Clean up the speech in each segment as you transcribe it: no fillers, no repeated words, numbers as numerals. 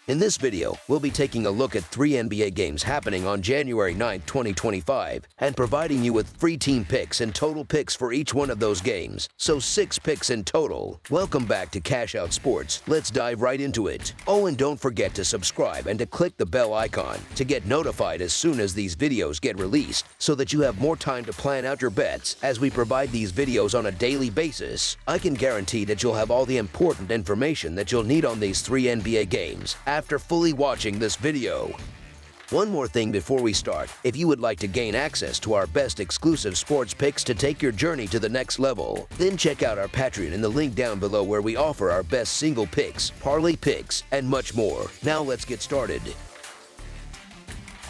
In this video, we'll be taking a look at 3 NBA games happening on January 9, 2025, and providing you with free team picks and total picks for each one of those games, so 6 picks in total. Welcome back to Cash Out Sports. Let's dive right into it. Oh, and don't forget to subscribe and to click the bell icon to get notified as soon as these videos get released, so that you have more time to plan out your bets as we provide these videos on a daily basis. I can guarantee that you'll have all the important information that you'll need on these 3 NBA games after fully watching this video. One more thing before we start, if you would like to gain access to our best exclusive sports picks to take your journey to the next level, then check out our Patreon in the link down below where we offer our best single picks, parlay picks, and much more. Now let's get started.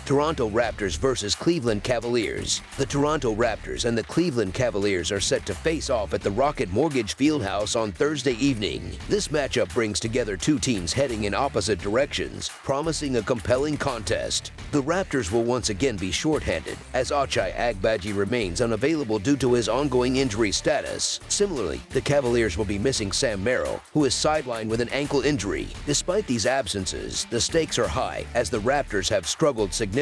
Toronto Raptors versus Cleveland Cavaliers. The Toronto Raptors and the Cleveland Cavaliers are set to face off at the Rocket Mortgage Fieldhouse on Thursday evening. This matchup brings together two teams heading in opposite directions, promising a compelling contest. The Raptors will once again be shorthanded, as Ochai Agbaji remains unavailable due to his ongoing injury status. Similarly, the Cavaliers will be missing Sam Merrill, who is sidelined with an ankle injury. Despite these absences, the stakes are high, as the Raptors have struggled significantly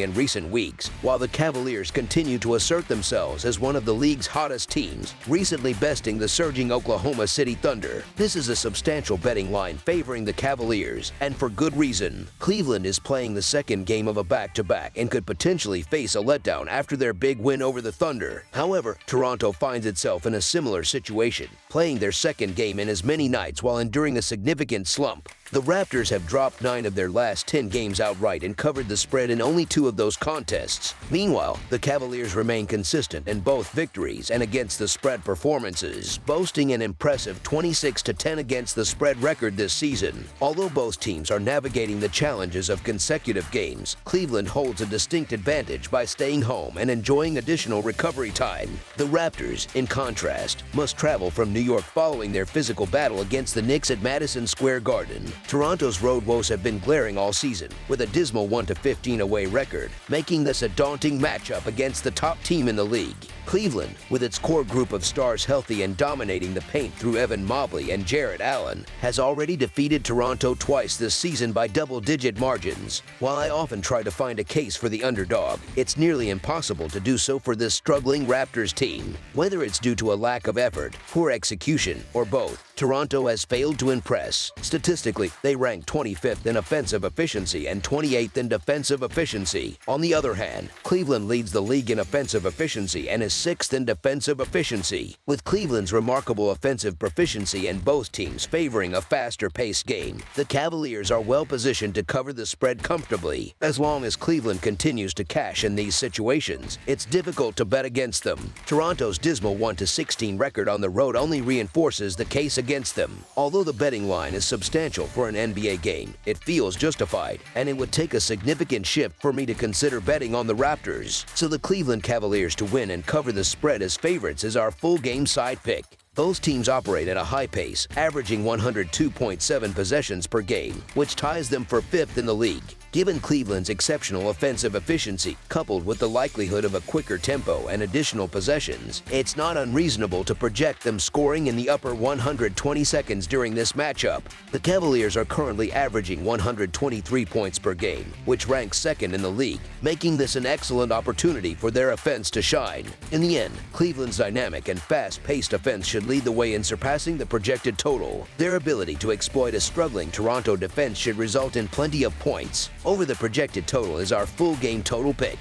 in recent weeks, while the Cavaliers continue to assert themselves as one of the league's hottest teams, recently besting the surging Oklahoma City Thunder. This is a substantial betting line favoring the Cavaliers, and for good reason. Cleveland is playing the second game of a back-to-back and could potentially face a letdown after their big win over the Thunder. However, Toronto finds itself in a similar situation, playing their second game in as many nights while enduring a significant slump. The Raptors have dropped 9 of their last 10 games outright and covered the spread in only 2 of those contests. Meanwhile, the Cavaliers remain consistent in both victories and against the spread performances, boasting an impressive 26-10 against the spread record this season. Although both teams are navigating the challenges of consecutive games, Cleveland holds a distinct advantage by staying home and enjoying additional recovery time. The Raptors, in contrast, must travel from New York following their physical battle against the Knicks at Madison Square Garden. Toronto's road woes have been glaring all season, with a dismal 1-15 away record, making this a daunting matchup against the top team in the league. Cleveland, with its core group of stars healthy and dominating the paint through Evan Mobley and Jarrett Allen, has already defeated Toronto twice this season by double-digit margins. While I often try to find a case for the underdog, it's nearly impossible to do so for this struggling Raptors team. Whether it's due to a lack of effort, poor execution, or both, Toronto has failed to impress. Statistically, they rank 25th in offensive efficiency and 28th in defensive efficiency. On the other hand, Cleveland leads the league in offensive efficiency and is 6th in defensive efficiency. With Cleveland's remarkable offensive proficiency and both teams favoring a faster-paced game, the Cavaliers are well-positioned to cover the spread comfortably. As long as Cleveland continues to cash in these situations, it's difficult to bet against them. Toronto's dismal 1-16 record on the road only reinforces the case against them. Although the betting line is substantial for an NBA game, it feels justified, and it would take a significant shift for me to consider betting on the Raptors. So the Cleveland Cavaliers to win and cover the spread as favorites is our full game side pick. Both teams operate at a high pace, averaging 102.7 possessions per game, which ties them for 5th in the league. Given Cleveland's exceptional offensive efficiency, coupled with the likelihood of a quicker tempo and additional possessions, it's not unreasonable to project them scoring in the upper 120 seconds during this matchup. The Cavaliers are currently averaging 123 points per game, which ranks 2nd in the league, making this an excellent opportunity for their offense to shine. In the end, Cleveland's dynamic and fast-paced offense should lead the way in surpassing the projected total. Their ability to exploit a struggling Toronto defense should result in plenty of points. Over the projected total is our full game total pick.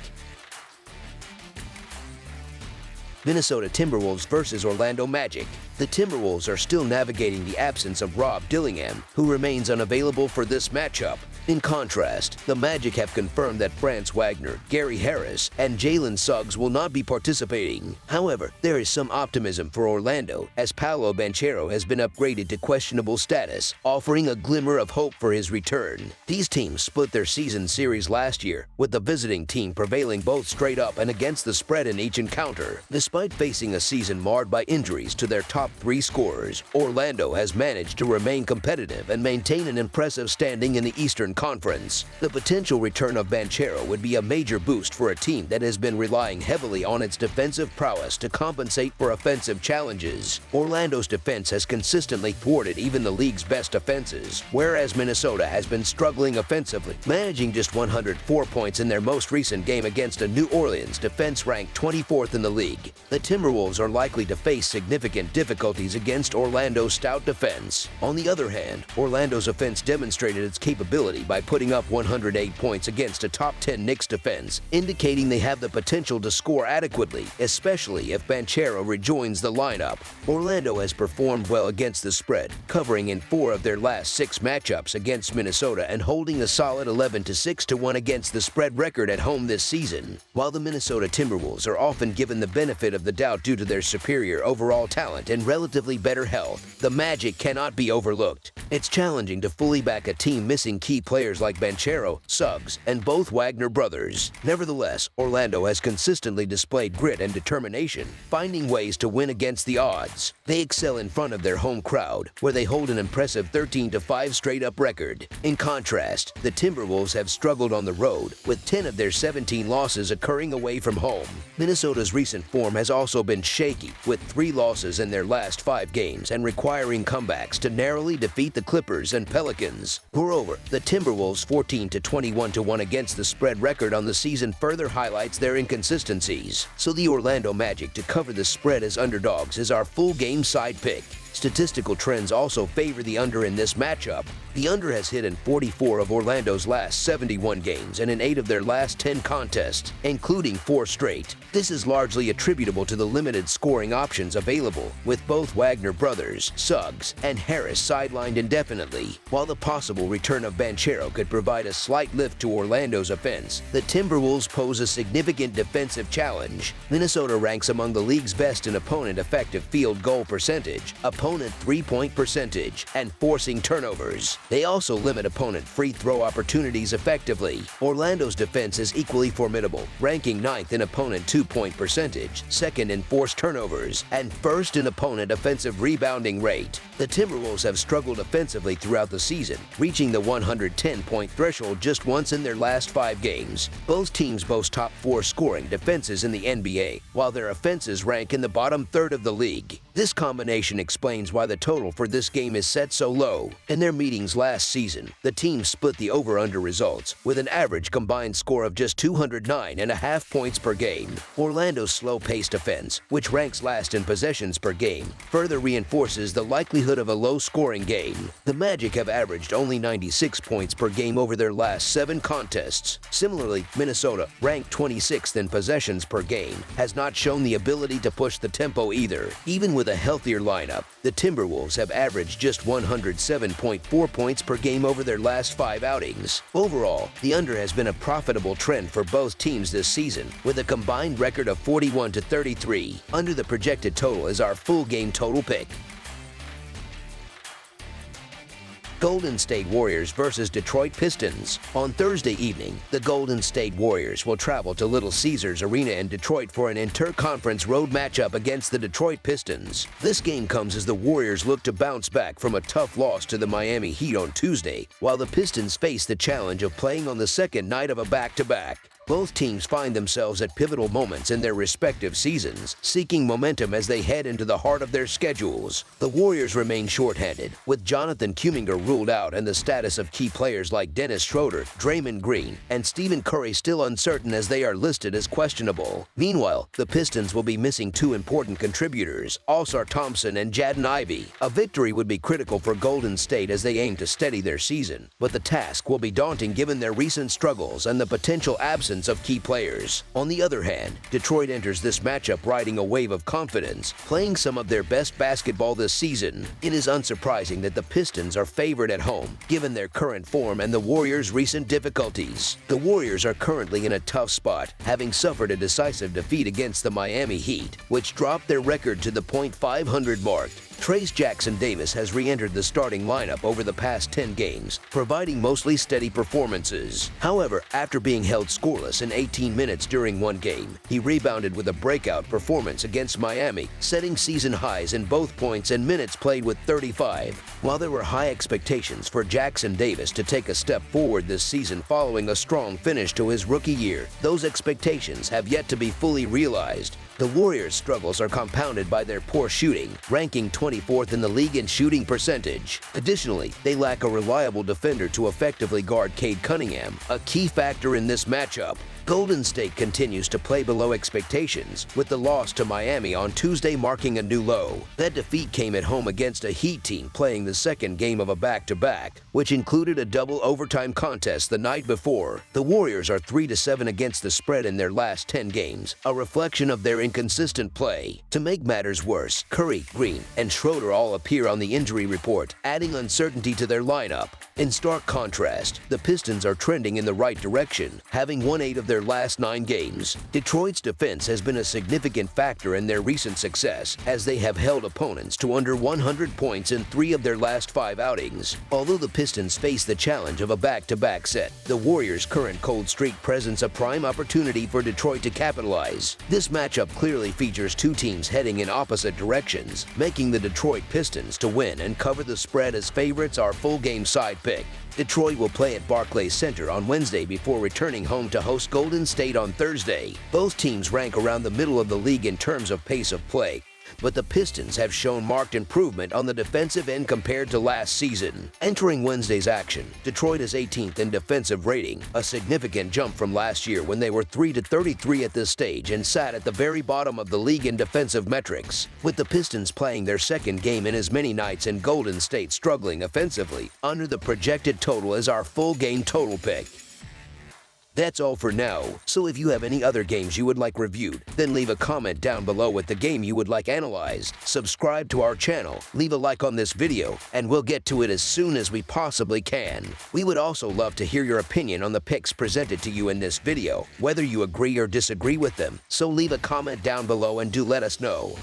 Minnesota Timberwolves versus Orlando Magic. The Timberwolves are still navigating the absence of Rob Dillingham, who remains unavailable for this matchup. In contrast, the Magic have confirmed that Franz Wagner, Gary Harris, and Jalen Suggs will not be participating. However, there is some optimism for Orlando, as Paolo Banchero has been upgraded to questionable status, offering a glimmer of hope for his return. These teams split their season series last year, with the visiting team prevailing both straight up and against the spread in each encounter. Despite facing a season marred by injuries to their top 3 scorers, Orlando has managed to remain competitive and maintain an impressive standing in the Eastern Conference. The potential return of Banchero would be a major boost for a team that has been relying heavily on its defensive prowess to compensate for offensive challenges. Orlando's defense has consistently thwarted even the league's best offenses, whereas Minnesota has been struggling offensively, managing just 104 points in their most recent game against a New Orleans defense ranked 24th in the league. The Timberwolves are likely to face significant difficulties against Orlando's stout defense. On the other hand, Orlando's offense demonstrated its capability by putting up 108 points against a top 10 Knicks defense, indicating they have the potential to score adequately, especially if Banchero rejoins the lineup. Orlando has performed well against the spread, covering in 4 of their last 6 matchups against Minnesota and holding a solid 11-6-1 against the spread record at home this season. While the Minnesota Timberwolves are often given the benefit of the doubt due to their superior overall talent and relatively better health, the Magic cannot be overlooked. It's challenging to fully back a team missing key players like Banchero, Suggs, and both Wagner brothers. Nevertheless, Orlando has consistently displayed grit and determination, finding ways to win against the odds. They excel in front of their home crowd, where they hold an impressive 13-5 straight-up record. In contrast, the Timberwolves have struggled on the road, with 10 of their 17 losses occurring away from home. Minnesota's recent form has also been shaky, with 3 losses in their last 5 games and requiring comebacks to narrowly defeat the Clippers and Pelicans. Moreover, the Timberwolves' 14-21-1 against the spread record on the season further highlights their inconsistencies. So the Orlando Magic to cover the spread as underdogs is our full game side pick. Statistical trends also favor the under in this matchup. The under has hit in 44 of Orlando's last 71 games and in 8 of their last 10 contests, including 4 straight. This is largely attributable to the limited scoring options available, with both Wagner brothers, Suggs, and Harris sidelined indefinitely. While the possible return of Banchero could provide a slight lift to Orlando's offense, the Timberwolves pose a significant defensive challenge. Minnesota ranks among the league's best in opponent effective field goal percentage, opponent three-point percentage, and forcing turnovers. They also limit opponent free throw opportunities effectively. Orlando's defense is equally formidable, ranking 9th in opponent two-point percentage, 2nd in forced turnovers, and 1st in opponent offensive rebounding rate. The Timberwolves have struggled offensively throughout the season, reaching the 110-point threshold just once in their last 5 games. Both teams boast top 4 scoring defenses in the NBA, while their offenses rank in the bottom third of the league. This combination explains why the total for this game is set so low. In their meetings last season, the teams split the over-under results, with an average combined score of just 209.5 points per game. Orlando's slow-paced offense, which ranks last in possessions per game, further reinforces the likelihood of a low-scoring game. The Magic have averaged only 96 points per game over their last 7 contests. Similarly, Minnesota, ranked 26th in possessions per game, has not shown the ability to push the tempo either. Even with a healthier lineup, the Timberwolves have averaged just 107.4 points per game over their last 5 outings. Overall, the under has been a profitable trend for both teams this season, with a combined record of 41-33. Under the projected total is our full game total pick. Golden State Warriors versus Detroit Pistons. On Thursday evening, the Golden State Warriors will travel to Little Caesars Arena in Detroit for an inter-conference road matchup against the Detroit Pistons. This game comes as the Warriors look to bounce back from a tough loss to the Miami Heat on Tuesday, while the Pistons face the challenge of playing on the second night of a back-to-back. Both teams find themselves at pivotal moments in their respective seasons, seeking momentum as they head into the heart of their schedules. The Warriors remain shorthanded, with Jonathan Kuminga ruled out and the status of key players like Dennis Schroeder, Draymond Green, and Stephen Curry still uncertain as they are listed as questionable. Meanwhile, the Pistons will be missing 2 important contributors, Ausar Thompson and Jaden Ivey. A victory would be critical for Golden State as they aim to steady their season, but the task will be daunting given their recent struggles and the potential absence of key players. On the other hand, Detroit enters this matchup riding a wave of confidence, playing some of their best basketball this season. It is unsurprising that the Pistons are favored at home, given their current form and the Warriors' recent difficulties. The Warriors are currently in a tough spot, having suffered a decisive defeat against the Miami Heat, which dropped their record to the .500 mark. Trayce Jackson-Davis has re-entered the starting lineup over the past 10 games, providing mostly steady performances. However, after being held scoreless in 18 minutes during one game, he rebounded with a breakout performance against Miami, setting season highs in both points and minutes played with 35. While there were high expectations for Jackson-Davis to take a step forward this season following a strong finish to his rookie year, those expectations have yet to be fully realized. The Warriors' struggles are compounded by their poor shooting, ranking 24th in the league in shooting percentage. Additionally, they lack a reliable defender to effectively guard Cade Cunningham, a key factor in this matchup. Golden State continues to play below expectations, with the loss to Miami on Tuesday marking a new low. That defeat came at home against a Heat team playing the second game of a back-to-back, which included a double overtime contest the night before. The Warriors are 3-7 against the spread in their last 10 games, a reflection of their inconsistent play. To make matters worse, Curry, Green, and Schroeder all appear on the injury report, adding uncertainty to their lineup. In stark contrast, the Pistons are trending in the right direction, having won 8 of their last 9 games. Detroit's defense has been a significant factor in their recent success, as they have held opponents to under 100 points in 3 of their last 5 outings. Although the Pistons face the challenge of a back-to-back set, the Warriors' current cold streak presents a prime opportunity for Detroit to capitalize. This matchup clearly features two teams heading in opposite directions, making the Detroit Pistons to win and cover the spread as favorites our full-game side pick. Detroit will play at Barclays Center on Wednesday before returning home to host Golden State on Thursday. Both teams rank around the middle of the league in terms of pace of play, but the Pistons have shown marked improvement on the defensive end compared to last season. Entering Wednesday's action, Detroit is 18th in defensive rating, a significant jump from last year when they were 3-33 at this stage and sat at the very bottom of the league in defensive metrics. With the Pistons playing their second game in as many nights and Golden State struggling offensively, under the projected total is our full game total pick. That's all for now, so if you have any other games you would like reviewed, then leave a comment down below with the game you would like analyzed. Subscribe to our channel, leave a like on this video, and we'll get to it as soon as we possibly can. We would also love to hear your opinion on the picks presented to you in this video, whether you agree or disagree with them, so leave a comment down below and do let us know.